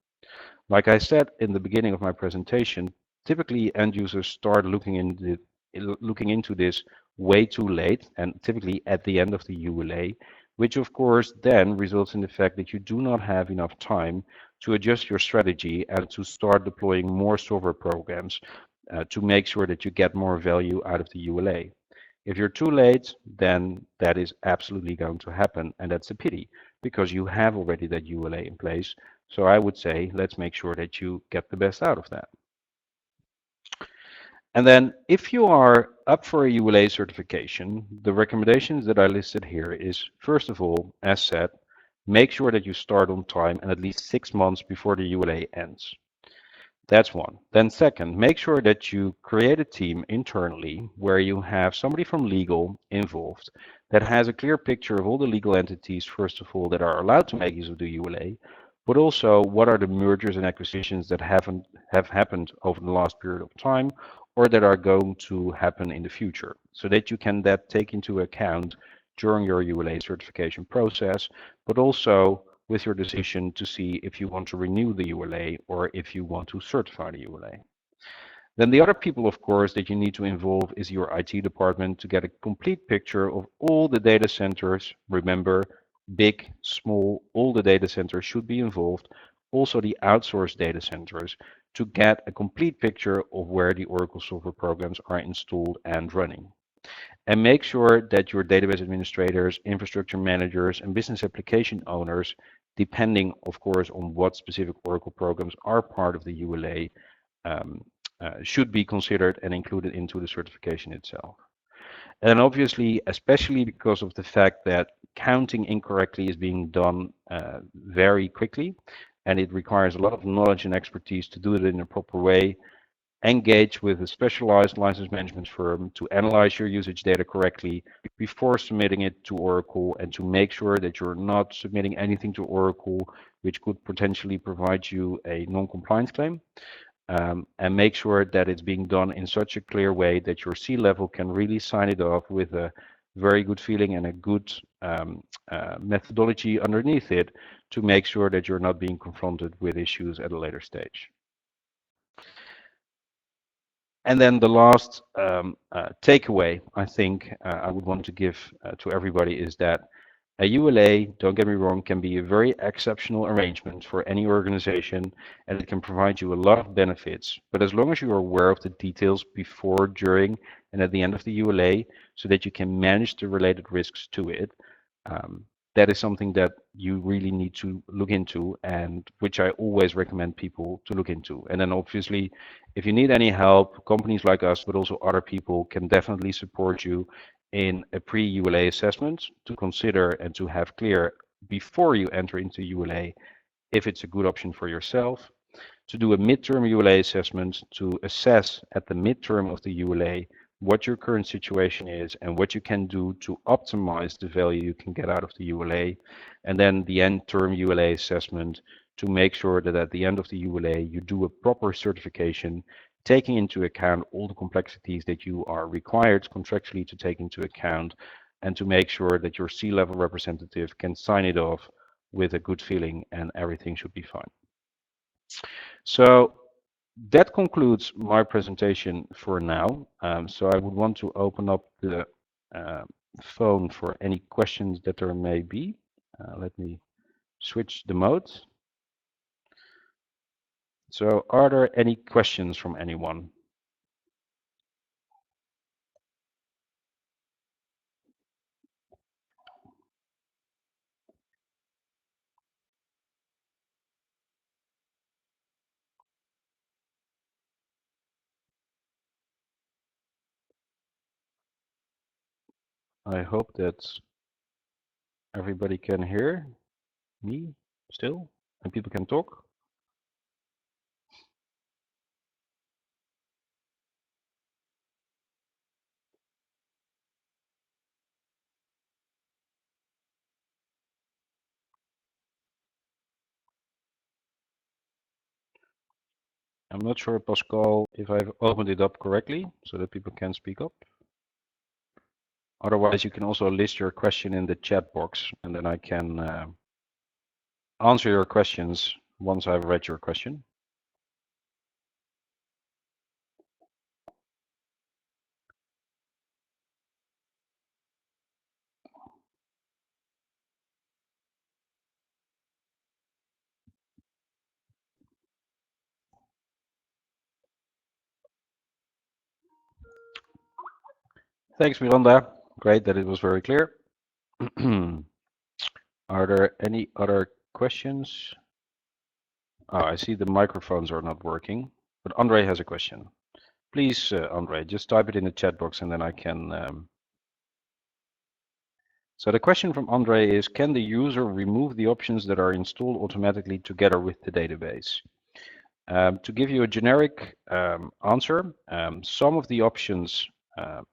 Like I said in the beginning of my presentation, typically end users start looking into this way too late and typically at the end of the ULA, which of course then results in the fact that you do not have enough time to adjust your strategy and to start deploying more software programs to make sure that you get more value out of the ULA. If you're too late, then that is absolutely going to happen, and that's a pity because you have already that ULA in place. So I would say let's make sure that you get the best out of that. And then if you are up for a ULA certification, the recommendations that I listed here is, first of all, as said, make sure that you start on time and at least 6 months before the ULA ends. That's one. Then second, make sure that you create a team internally where you have somebody from legal involved that has a clear picture of all the legal entities, first of all, that are allowed to make use of the ULA, but also what are the mergers and acquisitions that have happened over the last period of time or that are going to happen in the future, so that you can take into account during your ULA certification process, but also with your decision to see if you want to renew the ULA or if you want to certify the ULA. Then the other people, of course, that you need to involve is your IT department to get a complete picture of all the data centers. Remember, big, small, all the data centers should be involved. Also the outsourced data centers to get a complete picture of where the Oracle software programs are installed and running. And make sure that your database administrators, infrastructure managers, and business application owners, depending, of course, on what specific Oracle programs are part of the ULA, should be considered and included into the certification itself. And obviously, especially because of the fact that counting incorrectly is being done very quickly, and it requires a lot of knowledge and expertise to do it in a proper way, engage with a specialized license management firm to analyze your usage data correctly before submitting it to Oracle, and to make sure that you're not submitting anything to Oracle which could potentially provide you a non-compliance claim. And make sure that it's being done in such a clear way that your C-level can really sign it off with a very good feeling and a good methodology underneath it, to make sure that you're not being confronted with issues at a later stage. And then the last takeaway I think I would want to give to everybody is that a ULA, don't get me wrong, can be a very exceptional arrangement for any organization, and it can provide you a lot of benefits. But as long as you are aware of the details before, during, and at the end of the ULA, so that you can manage the related risks to it, that is something that you really need to look into, and which I always recommend people to look into. And then obviously, if you need any help, companies like us, but also other people, can definitely support you in a pre-ULA assessment to consider and to have clear before you enter into ULA if it's a good option for yourself, to do a midterm ULA assessment to assess at the midterm of the ULA what your current situation is and what you can do to optimize the value you can get out of the ULA, and then the end term ULA assessment to make sure that at the end of the ULA you do a proper certification, taking into account all the complexities that you are required contractually to take into account, and to make sure that your C-level representative can sign it off with a good feeling and everything should be fine. So that concludes my presentation for now. So I would want to open up the phone for any questions that there may be. Let me switch the mode. So are there any questions from anyone? I hope that everybody can hear me still and people can talk. I'm not sure, Pascal, if I've opened it up correctly so that people can speak up. Otherwise, you can also list your question in the chat box, and then I can answer your questions once I've read your question. Thanks, Miranda. Great that it was very clear. Are there any other questions? Oh, I see the microphones are not working, but Andre has a question. Please, Andre, just type it in the chat box and then I can. So the question from Andre is, can the user remove the options that are installed automatically together with the database? To give you a generic answer, some of the options,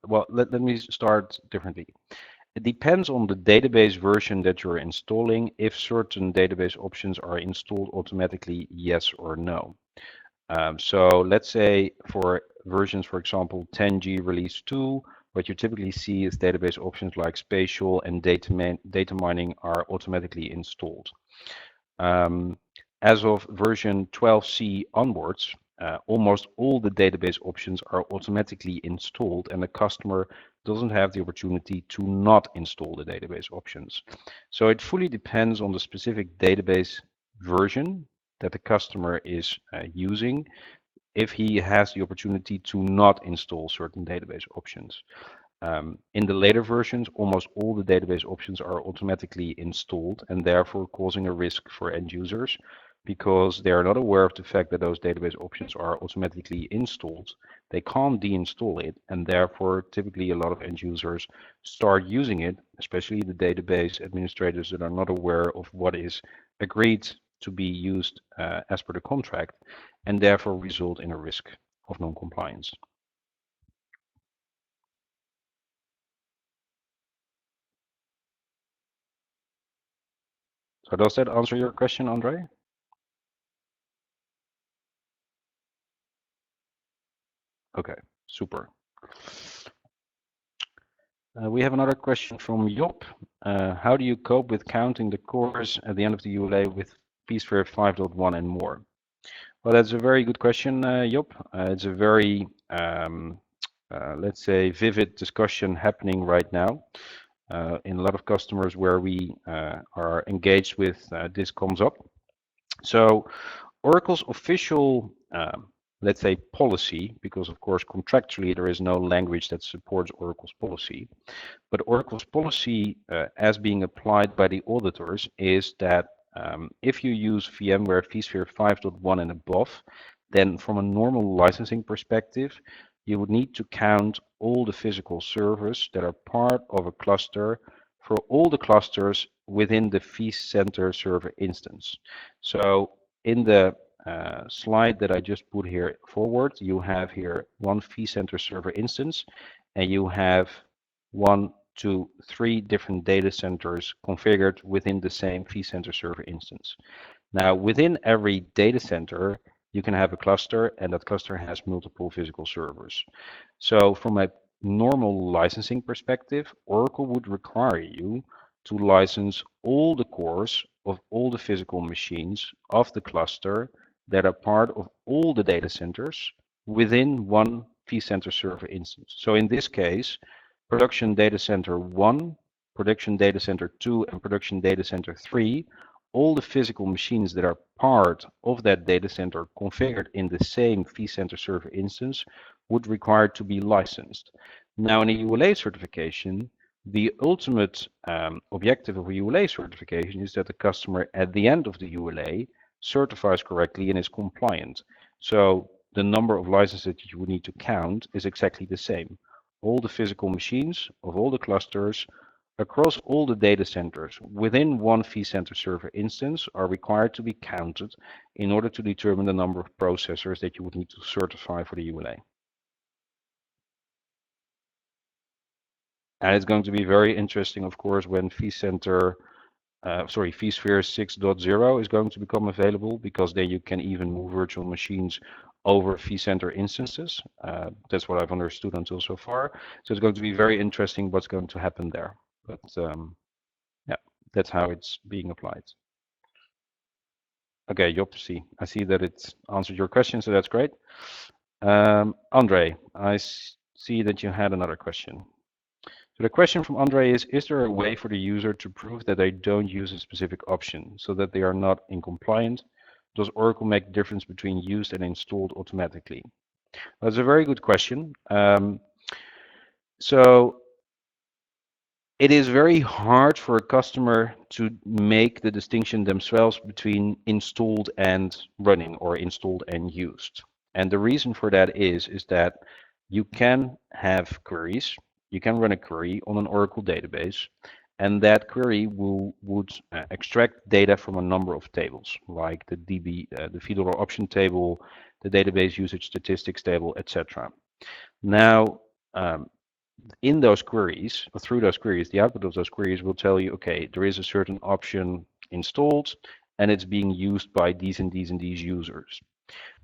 well, let me start differently. It depends on the database version that you're installing, if certain database options are installed automatically, yes or no. So let's say for versions, for example, 10G release 2, what you typically see is database options like spatial and data mining are automatically installed. As of version 12C onwards, almost all the database options are automatically installed, and the customer doesn't have the opportunity to not install the database options. So it fully depends on the specific database version that the customer is using, if he has the opportunity to not install certain database options. In the later versions, almost all the database options are automatically installed and therefore causing a risk for end users, because they are not aware of the fact that those database options are automatically installed. They can't deinstall it, and therefore typically a lot of end users start using it, especially the database administrators that are not aware of what is agreed to be used as per the contract, and therefore result in a risk of non-compliance. So does that answer your question, Andre? Okay, super. We have another question from Job. How do you cope with counting the cores at the end of the ULA with vSphere 5.1 and more? Well, that's a very good question, Job. It's a very, let's say, vivid discussion happening right now. In a lot of customers where we are engaged with, this comes up. So Oracle's official, let's say, policy, because of course contractually there is no language that supports Oracle's policy, but Oracle's policy as being applied by the auditors is that if you use VMware vSphere 5.1 and above, then from a normal licensing perspective, you would need to count all the physical servers that are part of a cluster for all the clusters within the vCenter server instance. So in the slide that I just put here forward, you have here one vCenter server instance, and you have 1, 2, 3 different data centers configured within the same vCenter server instance. Now, within every data center, you can have a cluster, and that cluster has multiple physical servers. So from a normal licensing perspective, Oracle would require you to license all the cores of all the physical machines of the cluster that are part of all the data centers within one vCenter server instance. So in this case, production data center 1, production data center 2, and production data center 3, all the physical machines that are part of that data center configured in the same vCenter server instance would require to be licensed. Now in a ULA certification, the ultimate objective of a ULA certification is that the customer at the end of the ULA certifies correctly and is compliant. So the number of licenses that you would need to count is exactly the same. All the physical machines of all the clusters across all the data centers within one vCenter server instance are required to be counted in order to determine the number of processors that you would need to certify for the ULA. And it's going to be very interesting, of course, when vSphere 6.0 is going to become available, because then you can even move virtual machines over vCenter instances. That's what I've understood until so far. So it's going to be very interesting what's going to happen there. But yeah, that's how it's being applied. Okay, Job, I see that it's answered your question, so that's great. Andre, I see that you had another question. So the question from Andre is there a way for the user to prove that they don't use a specific option so that they are not in compliance? Does Oracle make the difference between used and installed automatically? That's a very good question. So it is very hard for a customer to make the distinction themselves between installed and running, or installed and used. And the reason for that is that you can have queries. You can run a query on an Oracle database, and that query would extract data from a number of tables, like the $V option table, the database usage statistics table, etc. Now, in those queries, or through those queries, the output of those queries will tell you, okay, there is a certain option installed, and it's being used by these and these and these users.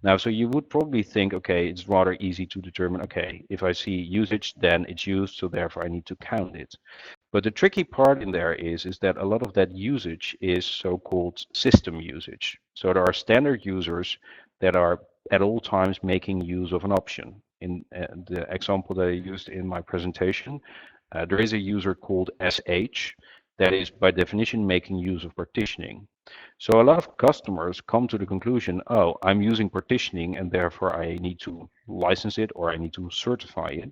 Now, so you would probably think, okay, it's rather easy to determine, okay, if I see usage, then it's used, so therefore I need to count it. But the tricky part in there is that a lot of that usage is so-called system usage. So there are standard users that are at all times making use of an option. In the example that I used in my presentation, there is a user called SH that is by definition making use of partitioning. So a lot of customers come to the conclusion, oh, I'm using partitioning and therefore I need to license it or I need to certify it.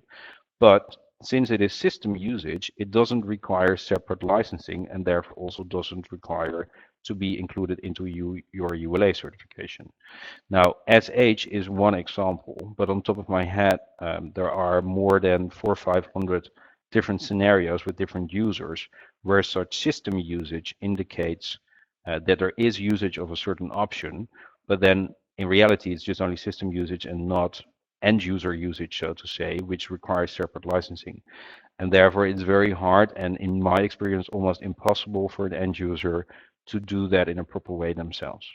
But since it is system usage, it doesn't require separate licensing and therefore also doesn't require to be included into your ULA certification. Now, SH is one example, but on top of my head, there are more than 400 or 500 different scenarios with different users where such system usage indicates that there is usage of a certain option, but then in reality, it's just only system usage and not end user usage, so to say, which requires separate licensing. And therefore, it's very hard, and in my experience, almost impossible for an end user to do that in a proper way themselves.